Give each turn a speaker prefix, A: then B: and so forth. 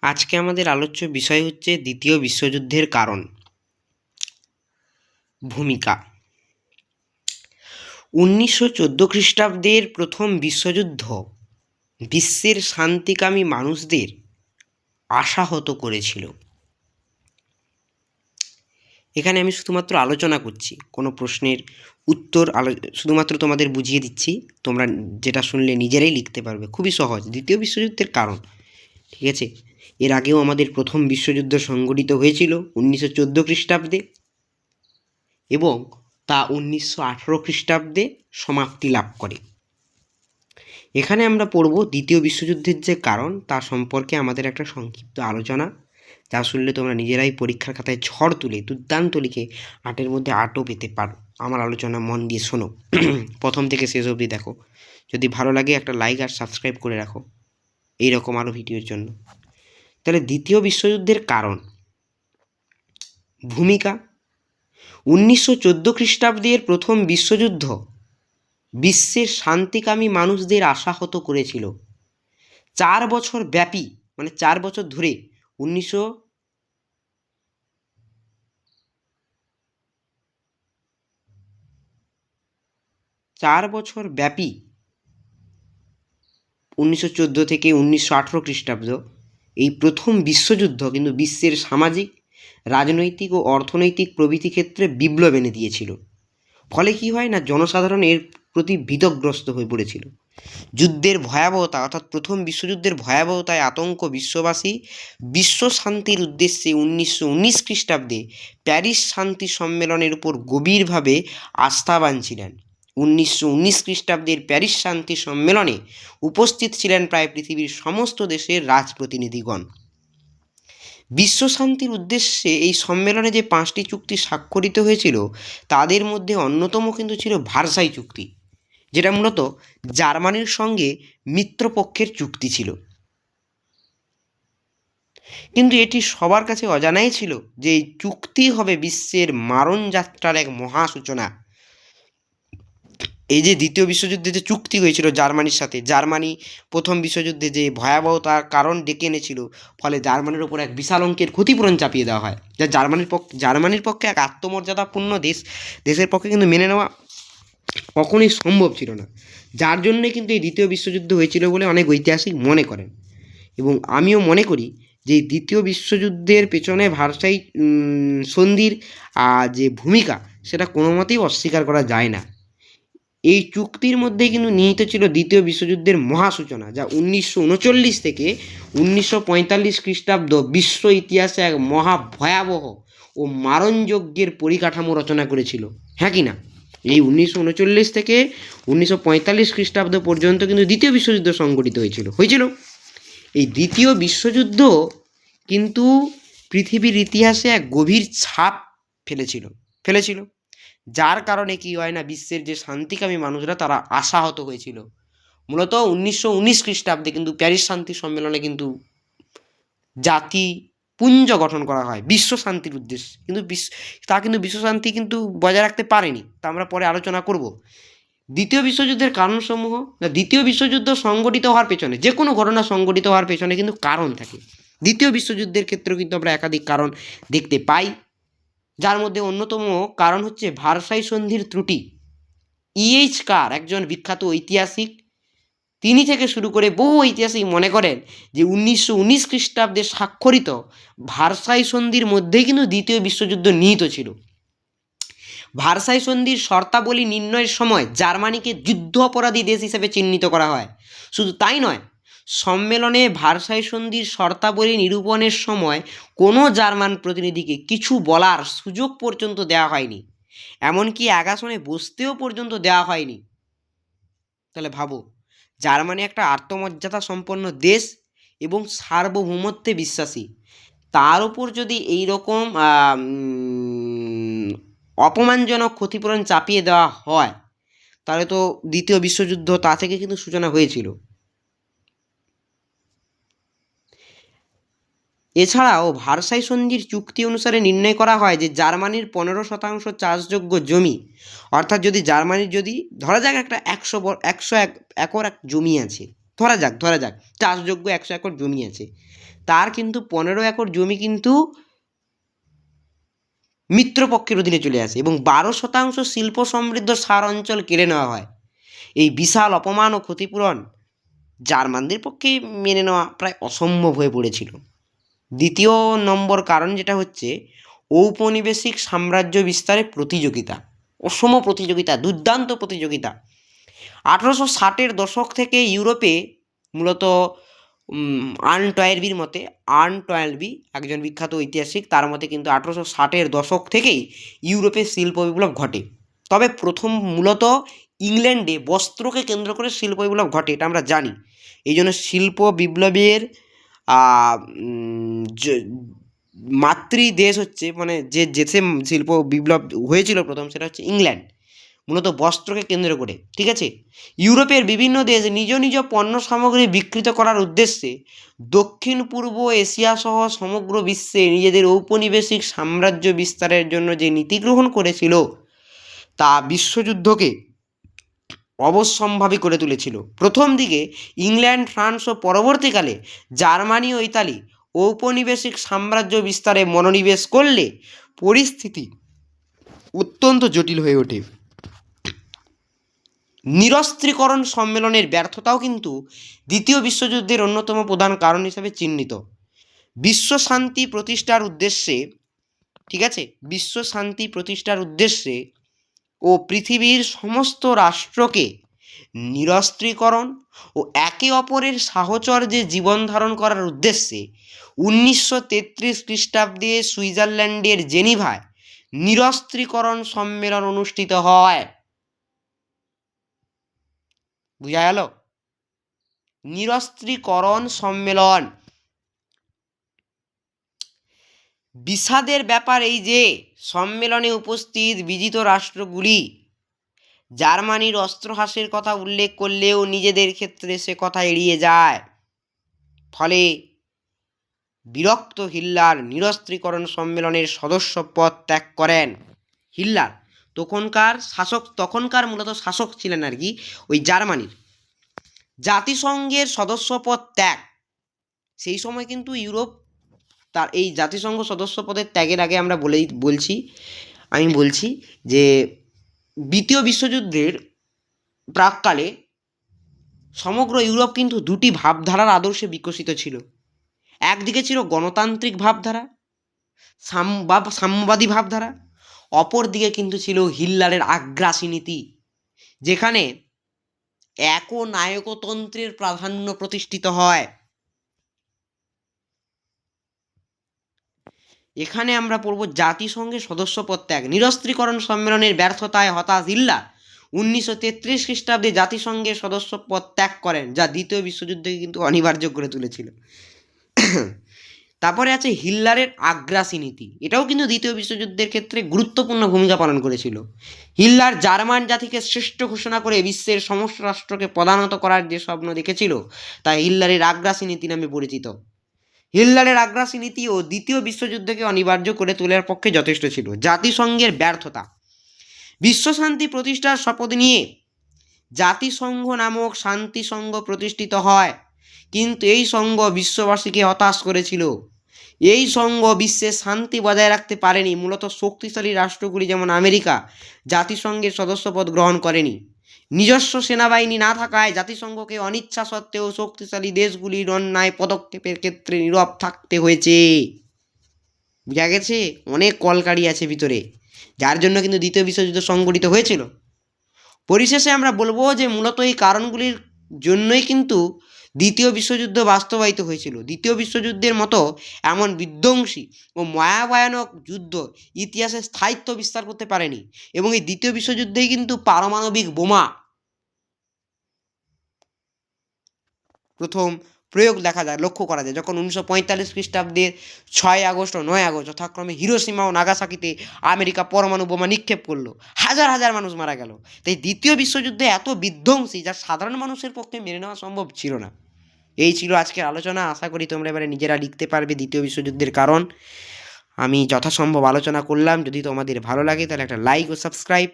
A: আজকে আমাদের আলোচ্য বিষয় হচ্ছে দ্বিতীয় বিশ্বযুদ্ধের কারণ। ভূমিকা। 1914 খ্রিস্টাব্দের প্রথম বিশ্বযুদ্ধ বিশ্বের শান্তিকামী মানুষদের আশাহত করেছিল। এখানে আমি শুধুমাত্র আলোচনা করছি, কোনো প্রশ্নের উত্তর শুধুমাত্র তোমাদের বুঝিয়ে দিচ্ছি, তোমরা যেটা শুনলে নিজেরাই লিখতে পারবে, খুবই সহজ। দ্বিতীয় বিশ্বযুদ্ধের কারণ, ঠিক আছে। এর আগেও আমাদের প্রথম বিশ্বযুদ্ধ সংঘটিত হয়েছিল 1914 খ্রিস্টাব্দে এবং তা 1918 খ্রিস্টাব্দে সমাপ্তি লাভ করে। এখানে আমরা পড়ব দ্বিতীয় বিশ্বযুদ্ধের যে কারণ তা সম্পর্কে আমাদের একটা সংক্ষিপ্ত আলোচনা, যা শুনলে তোমরা নিজেরাই পরীক্ষার খাতায় ঝড় তুলে দুর্দান্ত লিখে 8-এর মধ্যে 8ও পেতে পারো। আমার আলোচনা মন দিয়ে শোনো, প্রথম থেকে শেষ অবধি দেখো। যদি ভালো লাগে একটা লাইক আর সাবস্ক্রাইব করে রাখো এইরকম আরও ভিডিওর জন্য। তাহলে দ্বিতীয় বিশ্বযুদ্ধের কারণ। ভূমিকা। 1914 খ্রিস্টাব্দের প্রথম বিশ্বযুদ্ধ বিশ্বের শান্তিকামী মানুষদের আশাহত করেছিল। 4 বছর ব্যাপী, মানে 4 বছর ধরে 1914 থেকে 1918 খ্রিস্টাব্দ এই প্রথম বিশ্বযুদ্ধ কিন্তু বিশ্বের সামাজিক, রাজনৈতিক ও অর্থনৈতিক প্রভৃতি ক্ষেত্রে বিপ্লব এনে দিয়েছিল। ফলে কি হয় না, জনসাধারণ এর প্রতি ভীতগ্রস্ত হয়ে পড়েছিল। যুদ্ধের ভয়াবহতা, অর্থাৎ প্রথম বিশ্বযুদ্ধের ভয়াবহতায় আতঙ্ক বিশ্ববাসী বিশ্ব শান্তির উদ্দেশ্যে 1919 খ্রিস্টাব্দে প্যারিস শান্তি সম্মেলনের উপর গভীরভাবে আস্থাবান ছিলেন। 1919 খ্রিস্টাব্দের প্যারিস শান্তি সম্মেলনে উপস্থিত ছিলেন প্রায় পৃথিবীর সমস্ত দেশের রাজপ্রতিনিধিগণ। বিশ্ব শান্তির উদ্দেশ্যে এই সম্মেলনে যে 5টি চুক্তি স্বাক্ষরিত হয়েছিল তাদের মধ্যে অন্যতম কিন্তু ছিল ভার্সাই চুক্তি, যেটা মূলত জার্মানির সঙ্গে মিত্রপক্ষের চুক্তি ছিল। কিন্তু এটি সবার কাছে অজানাই ছিল যে এই চুক্তি হবে বিশ্বের মারণ যাত্রার এক মহা সূচনা। এই যে দ্বিতীয় বিশ্বযুদ্ধে যে চুক্তি হয়েছিল জার্মানির সাথে, জার্মানি প্রথম বিশ্বযুদ্ধে যে ভয়াবহতার কারণ ডেকে এনেছিল, ফলে জার্মানির ওপর এক বিশাল অঙ্কের ক্ষতিপূরণ চাপিয়ে দেওয়া হয়, যা জার্মানির পক্ষে এক আত্মমর্যাদাপূর্ণ দেশের পক্ষে কিন্তু মেনে নেওয়া কখনোই সম্ভব ছিল না। যার জন্যে কিন্তু এই দ্বিতীয় বিশ্বযুদ্ধ হয়েছিল বলে অনেক ঐতিহাসিক মনে করেন, এবং আমিও মনে করি যে দ্বিতীয় বিশ্বযুদ্ধের পেছনে ভার্সাই সন্ধির যে ভূমিকা সেটা কোনো মতেই অস্বীকার করা যায় না। এই চুক্তির মধ্যে কিন্তু নিহিত ছিল দ্বিতীয় বিশ্বযুদ্ধের মহাসূচনা, যা 1939 থেকে 1945 খ্রিস্টাব্দ বিশ্ব ইতিহাসে এক মহা ভয়াবহ ও মারণযজ্ঞের পরিকাঠামো রচনা করেছিল। হ্যাঁ কি না? এই 1939 থেকে 1945 খ্রিস্টাব্দ পর্যন্ত কিন্তু দ্বিতীয় বিশ্বযুদ্ধ সংঘটিত হয়েছিল। এই দ্বিতীয় বিশ্বযুদ্ধ কিন্তু পৃথিবীর ইতিহাসে এক গভীর ছাপ ফেলেছিল, যার কারণে কি হয় না, বিশ্বের যে শান্তিকামী মানুষরা তারা আশাহত হয়েছিল। মূলত 1919 খ্রিস্টাব্দে কিন্তু প্যারিস শান্তি সম্মেলনে কিন্তু জাতিপুঞ্জ গঠন করা হয় বিশ্ব শান্তির উদ্দেশ্যে, কিন্তু বিশ্ব শান্তি কিন্তু বজায় রাখতে পারেনি, তা আমরা পরে আলোচনা করব। দ্বিতীয় বিশ্বযুদ্ধের কারণসমূহ। দ্বিতীয় বিশ্বযুদ্ধ সংঘটিত হওয়ার পেছনে, যে কোনো ঘটনা সংঘটিত হওয়ার পেছনে কিন্তু কারণ থাকে। দ্বিতীয় বিশ্বযুদ্ধের ক্ষেত্রেও কিন্তু আমরা একাধিক কারণ দেখতে পাই, যার মধ্যে অন্যতম কারণ হচ্ছে ভার্সাই সন্ধির ত্রুটি। E.H. কার, একজন বিখ্যাত ঐতিহাসিক, তিনি থেকে শুরু করে বহু ঐতিহাসিক মনে করেন যে 1919 খ্রিস্টাব্দে স্বাক্ষরিত ভার্সাই সন্ধির মধ্যেই কিন্তু দ্বিতীয় বিশ্বযুদ্ধ নিহিত ছিল। ভার্সাই সন্ধির শর্তাবলী নির্ণয়ের সময় জার্মানিকে যুদ্ধ অপরাধী দেশ হিসেবে চিহ্নিত করা হয়। শুধু তাই নয়, সম্মেলনে ভার্সাই সন্ধির শর্তাবলী নিরূপণের সময় কোনো জার্মান প্রতিনিধিকে কিছু বলার সুযোগ পর্যন্ত দেওয়া হয়নি, এমনকি এক আসনে বসতেও পর্যন্ত দেওয়া হয়নি। তাহলে ভাবো, জার্মানি একটা আত্মমর্যাদা সম্পন্ন দেশ এবং সার্বভৌমত্বে বিশ্বাসী, তার উপর যদি এই রকম অপমানজনক ক্ষতিপূরণ চাপিয়ে দেওয়া হয়, তাহলে তো দ্বিতীয় বিশ্বযুদ্ধ তা থেকে কিন্তু সূচনা হয়েছিল। এছাড়াও ভার্সাই সন্ধির চুক্তি অনুসারে নির্ণয় করা হয় যে জার্মানির 15% চাষযোগ্য জমি, অর্থাৎ যদি জার্মানির, যদি ধরা যাক একটা 100 একর জমি আছে, ধরা যাক চাষযোগ্য 100 একর জমি আছে, তার কিন্তু 15 একর জমি কিন্তু মিত্রপক্ষের অধীনে চলে আসে এবং 12% শিল্প সমৃদ্ধ সার অঞ্চল কেড়ে নেওয়া হয়। এই বিশাল অপমান ও ক্ষতিপূরণ জার্মানদের পক্ষে মেনে নেওয়া প্রায় অসম্ভব হয়ে পড়েছিল। দ্বিতীয় নম্বর কারণ যেটা হচ্ছে ঔপনিবেশিক সাম্রাজ্য বিস্তারে প্রতিযোগিতা, অসম প্রতিযোগিতা, দুর্দান্ত প্রতিযোগিতা। 1860-এর দশক থেকে ইউরোপে মূলত আর্নটয়েলবি একজন বিখ্যাত ঐতিহাসিক, তার মতে কিন্তু 1860-এর দশক থেকেই ইউরোপে শিল্প বিপ্লব ঘটে। তবে প্রথম মূলত ইংল্যান্ডে বস্ত্রকে কেন্দ্র করে শিল্প বিপ্লব ঘটে, এটা আমরা জানি। এই জন্য শিল্প বিপ্লবের মাতৃ দেশ হচ্ছে, মানে যে দেশে শিল্প বিপ্লব হয়েছিল প্রথম, সেটা হচ্ছে ইংল্যান্ড, মূলত বস্ত্রকে কেন্দ্র করে। ঠিক আছে, ইউরোপের বিভিন্ন দেশ নিজ নিজ পণ্য সামগ্রী বিকৃত করার উদ্দেশ্যে দক্ষিণ পূর্ব এশিয়া সহ সমগ্র বিশ্বে নিজেদের ঔপনিবেশিক সাম্রাজ্য বিস্তারের জন্য যে নীতি গ্রহণ করেছিল তা বিশ্বযুদ্ধকে অবশ্যম্ভাবী করে তুলেছিল। প্রথম দিকে ইংল্যান্ড, ফ্রান্স ও পরবর্তীকালে জার্মানি ও ইতালি ঔপনিবেশিক সাম্রাজ্য বিস্তারে মনোনিবেশ করলে পরিস্থিতি অত্যন্ত জটিল হয়ে ওঠে। নিরস্ত্রীকরণ সম্মেলনের ব্যর্থতাও কিন্তু দ্বিতীয় বিশ্বযুদ্ধের অন্যতম প্রধান কারণ হিসেবে চিহ্নিত। বিশ্ব শান্তি প্রতিষ্ঠার উদ্দেশ্যে, ঠিক আছে, বিশ্ব শান্তি প্রতিষ্ঠার উদ্দেশ্যে ও পৃথিবীর সমস্ত রাষ্ট্রকে নিরস্ত্রীকরণ ও একে অপরের সাহচর্যে জীবন ধারণ করার উদ্দেশ্যে 1933 খ্রিস্টাব্দে সুইজারল্যান্ডের জেনিভায় নিরস্ত্রীকরণ সম্মেলন অনুষ্ঠিত হয়। বুঝা গেল? নিরস্ত্রীকরণ সম্মেলন। বিষাদের ব্যাপার এই যে সম্মেলনে উপস্থিত বিজিত রাষ্ট্রগুলি জার্মানির অস্ত্রহাসের কথা উল্লেখ করলেও নিজেদের ক্ষেত্রে সে কথা এড়িয়ে যায়। ফলে বিরক্ত হিটলার নিরস্ত্রীকরণ সম্মেলনের সদস্য পদ ত্যাগ করেন। হিটলার তখনকার মূলত শাসক ছিলেন আর কি ওই জার্মানির। জাতিসংঘের সদস্যপদ ত্যাগ, সেই সময় কিন্তু ইউরোপ তার এই জাতিসংঘ সদস্য পদের ত্যাগের আগে আমরা আমি বলছি যে দ্বিতীয় বিশ্বযুদ্ধের প্রাককালে সমগ্র ইউরোপ কিন্তু দুটি ভাবধারার আদর্শে বিকশিত ছিল। একদিকে ছিল গণতান্ত্রিক ভাবধারা, সাম্যবাদী ভাবধারা, অপরদিকে কিন্তু ছিল হিটলারের আগ্রাসী নীতি, যেখানে একনায়কতন্ত্রের প্রাধান্য প্রতিষ্ঠিত হয়। এখানে আমরা পড়ব জাতিসংঘের সদস্যপদ ত্যাগ। নিরস্ত্রীকরণ সম্মেলনের ব্যর্থতায় হতাশ হিটলার 1933 খ্রিস্টাব্দে জাতিসংঘের সদস্যপদ ত্যাগ করেন, যা দ্বিতীয় বিশ্বযুদ্ধকে কিন্তু অনিবার্য করে তুলেছিল। তারপরে আছে হিটলারের আগ্রাসী নীতি, এটাও কিন্তু দ্বিতীয় বিশ্বযুদ্ধের ক্ষেত্রে গুরুত্বপূর্ণ ভূমিকা পালন করেছিল। হিটলার জার্মান জাতিকে শ্রেষ্ঠ ঘোষণা করে বিশ্বের সমস্ত রাষ্ট্রকে পদানত করার যে স্বপ্ন দেখেছিল তা হিটলারের আগ্রাসী নীতি নামে পরিচিত। হিটলারের আগ্রাসী নীতিও দ্বিতীয় বিশ্বযুদ্ধকে অনিবার্য করে তোলার পক্ষে যথেষ্ট ছিল। জাতিসংঘের ব্যর্থতা। বিশ্বশান্তি প্রতিষ্ঠার শপথ নিয়ে জাতিসংঘ নামক শান্তি সংঘ প্রতিষ্ঠিত হয়, কিন্তু এই সংঘ বিশ্ববাসীকে হতাশ করেছিল। এই সংঘ বিশ্বে শান্তি বজায় রাখতে পারেনি। মূলত শক্তিশালী রাষ্ট্রগুলি যেমন আমেরিকা জাতিসংঘের সদস্যপদ গ্রহণ করেনি। নিজস্ব সেনাবাহিনী না থাকায় জাতিসংঘকে অনিচ্ছা সত্ত্বেও শক্তিশালী দেশগুলির অন্যায় পদক্ষেপের ক্ষেত্রে নীরব থাকতে হয়েছে। বুঝা গেছে? অনেক কলকারি আছে ভিতরে, যার জন্য কিন্তু দ্বিতীয় বিশ্বযুদ্ধ সংঘটিত হয়েছিল। পরিশেষে আমরা বলবো যে মূলত এই কারণগুলির জন্যই কিন্তু দ্বিতীয় বিশ্বযুদ্ধ বাস্তবায়িত হয়েছিল। দ্বিতীয় বিশ্বযুদ্ধের মতো এমন বিধ্বংসী ও মায়াভয়ানক যুদ্ধ ইতিহাসে স্থায়িত্ব বিস্তার করতে পারেনি, এবং এই দ্বিতীয় বিশ্বযুদ্ধেই কিন্তু পারমাণবিক বোমা প্রথম প্রয়োগ লক্ষ্য করা যায়, যখন 1945 খ্রিস্টাব্দের 6 আগস্ট ও 9 আগস্ট যথাক্রমে হিরোশিমা ও নাগাসাকিতে আমেরিকা পরমাণু বোমা নিক্ষেপ করলো। হাজার হাজার মানুষ মারা গেল। তাই দ্বিতীয় বিশ্বযুদ্ধে এত বিধ্বংসী যা সাধারণ মানুষের পক্ষে মেনে নেওয়া সম্ভব ছিল না। এই ছিল আজকের আলোচনা। আশা করি তোমরা এবারে নিজেরা লিখতে পারবে দ্বিতীয় বিশ্বযুদ্ধের কারণ। আমি যথাসম্ভব আলোচনা করলাম। যদি তোমাদের ভালো লাগে তাহলে একটা লাইক ও সাবস্ক্রাইব